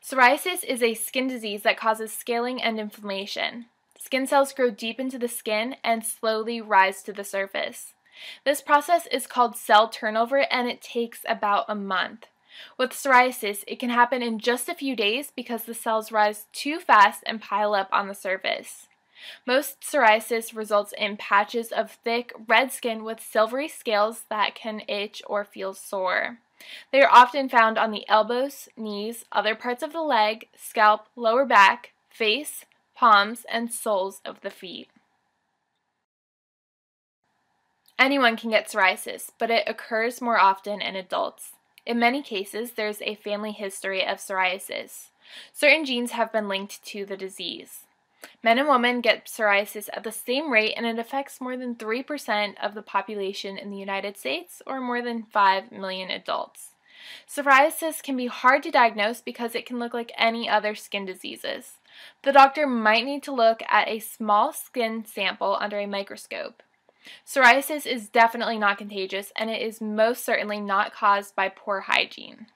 Psoriasis is a skin disease that causes scaling and inflammation. Skin cells grow deep into the skin and slowly rise to the surface. This process is called cell turnover, and it takes about a month. With psoriasis, it can happen in just a few days because the cells rise too fast and pile up on the surface. Most psoriasis results in patches of thick, red skin with silvery scales that can itch or feel sore. They are often found on the elbows, knees, other parts of the leg, scalp, lower back, face, palms, and soles of the feet. Anyone can get psoriasis, but it occurs more often in adults. In many cases, there's a family history of psoriasis. Certain genes have been linked to the disease. Men and women get psoriasis at the same rate, and it affects more than 3% of the population in the United States, or more than 5 million adults. Psoriasis can be hard to diagnose because it can look like any other skin diseases. The doctor might need to look at a small skin sample under a microscope. Psoriasis is definitely not contagious, and it is most certainly not caused by poor hygiene.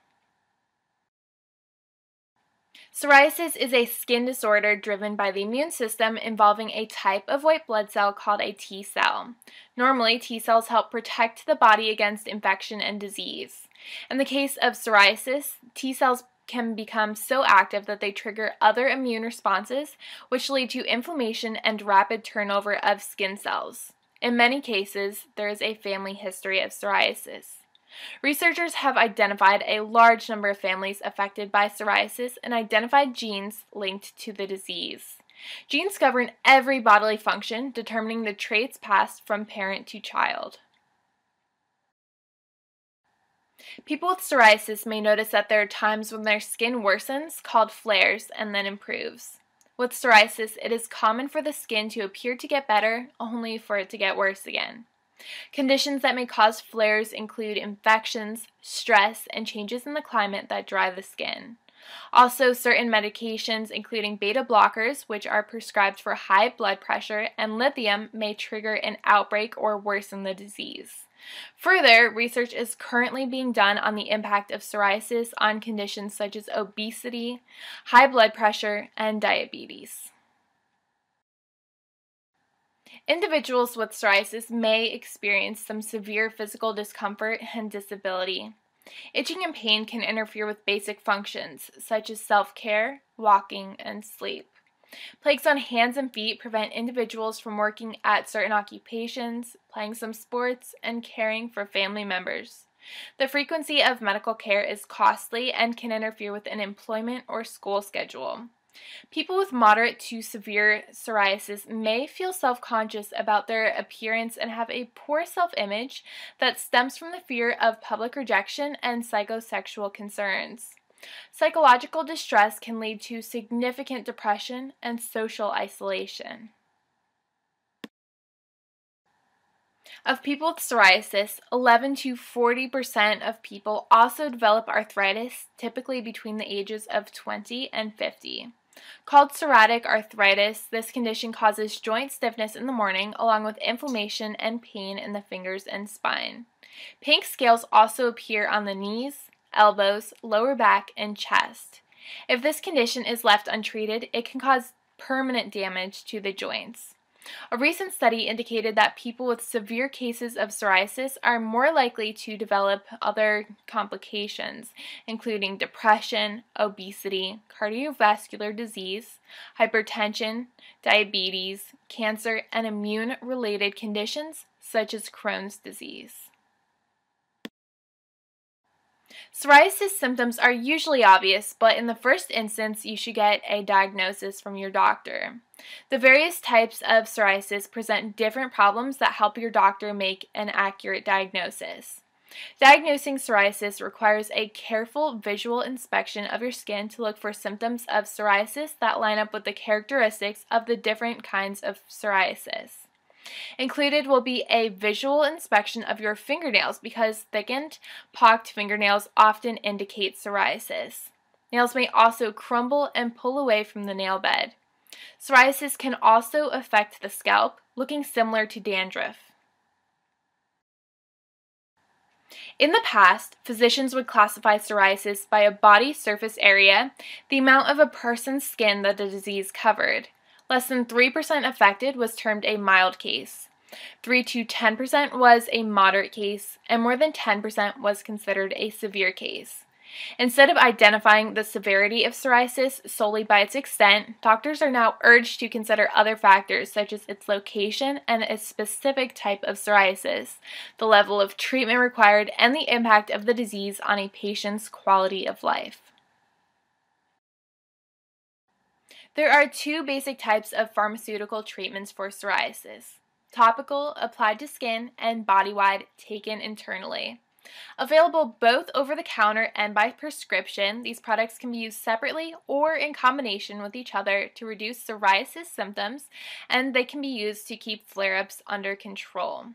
Psoriasis is a skin disorder driven by the immune system involving a type of white blood cell called a T cell. Normally, T cells help protect the body against infection and disease. In the case of psoriasis, T cells can become so active that they trigger other immune responses, which lead to inflammation and rapid turnover of skin cells. In many cases, there is a family history of psoriasis. Researchers have identified a large number of families affected by psoriasis and identified genes linked to the disease. Genes govern every bodily function, determining the traits passed from parent to child. People with psoriasis may notice that there are times when their skin worsens, called flares, and then improves. With psoriasis, it is common for the skin to appear to get better, only for it to get worse again. Conditions that may cause flares include infections, stress, and changes in the climate that dry the skin. Also, certain medications, including beta blockers, which are prescribed for high blood pressure, and lithium, may trigger an outbreak or worsen the disease. Further, research is currently being done on the impact of psoriasis on conditions such as obesity, high blood pressure, and diabetes. Individuals with psoriasis may experience some severe physical discomfort and disability. Itching and pain can interfere with basic functions, such as self-care, walking, and sleep. Plaques on hands and feet prevent individuals from working at certain occupations, playing some sports, and caring for family members. The frequency of medical care is costly and can interfere with an employment or school schedule. People with moderate to severe psoriasis may feel self-conscious about their appearance and have a poor self-image that stems from the fear of public rejection and psychosexual concerns. Psychological distress can lead to significant depression and social isolation. Of people with psoriasis, 11 to 40% of people also develop arthritis, typically between the ages of 20 and 50. Called psoriatic arthritis, this condition causes joint stiffness in the morning, along with inflammation and pain in the fingers and spine. Pink scales also appear on the knees, elbows, lower back, and chest. If this condition is left untreated, it can cause permanent damage to the joints. A recent study indicated that people with severe cases of psoriasis are more likely to develop other complications, including depression, obesity, cardiovascular disease, hypertension, diabetes, cancer, and immune-related conditions such as Crohn's disease. Psoriasis symptoms are usually obvious, but in the first instance, you should get a diagnosis from your doctor. The various types of psoriasis present different problems that help your doctor make an accurate diagnosis. Diagnosing psoriasis requires a careful visual inspection of your skin to look for symptoms of psoriasis that line up with the characteristics of the different kinds of psoriasis. Included will be a visual inspection of your fingernails because thickened, pocked fingernails often indicate psoriasis. Nails may also crumble and pull away from the nail bed. Psoriasis can also affect the scalp, looking similar to dandruff. In the past, physicians would classify psoriasis by a body surface area, the amount of a person's skin that the disease covered. Less than 3% affected was termed a mild case. 3 to 10% was a moderate case, and more than 10% was considered a severe case. Instead of identifying the severity of psoriasis solely by its extent, doctors are now urged to consider other factors such as its location and a specific type of psoriasis, the level of treatment required, and the impact of the disease on a patient's quality of life. There are two basic types of pharmaceutical treatments for psoriasis: topical, applied to skin, and body-wide, taken internally. Available both over the counter and by prescription, these products can be used separately or in combination with each other to reduce psoriasis symptoms, and they can be used to keep flare-ups under control.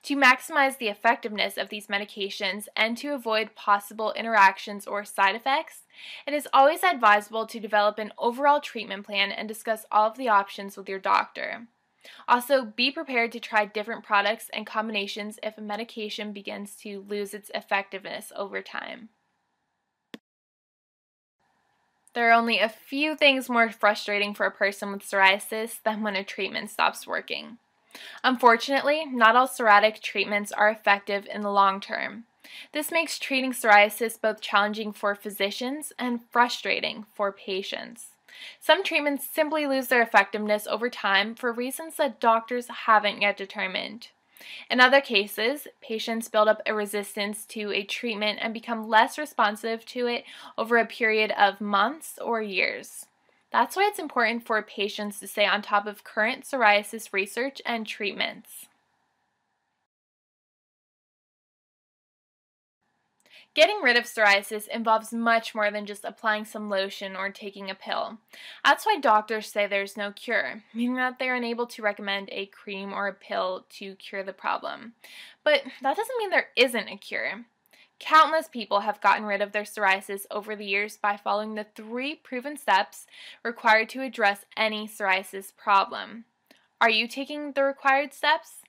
To maximize the effectiveness of these medications and to avoid possible interactions or side effects, it is always advisable to develop an overall treatment plan and discuss all of the options with your doctor. Also, be prepared to try different products and combinations if a medication begins to lose its effectiveness over time. There are only a few things more frustrating for a person with psoriasis than when a treatment stops working. Unfortunately, not all psoriatic treatments are effective in the long term. This makes treating psoriasis both challenging for physicians and frustrating for patients. Some treatments simply lose their effectiveness over time for reasons that doctors haven't yet determined. In other cases, patients build up a resistance to a treatment and become less responsive to it over a period of months or years. That's why it's important for patients to stay on top of current psoriasis research and treatments. Getting rid of psoriasis involves much more than just applying some lotion or taking a pill. That's why doctors say there's no cure, meaning that they're unable to recommend a cream or a pill to cure the problem. But that doesn't mean there isn't a cure. Countless people have gotten rid of their psoriasis over the years by following the 3 proven steps required to address any psoriasis problem. Are you taking the required steps?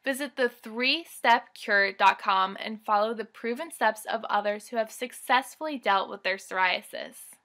Visit the 3stepcure.com and follow the proven steps of others who have successfully dealt with their psoriasis.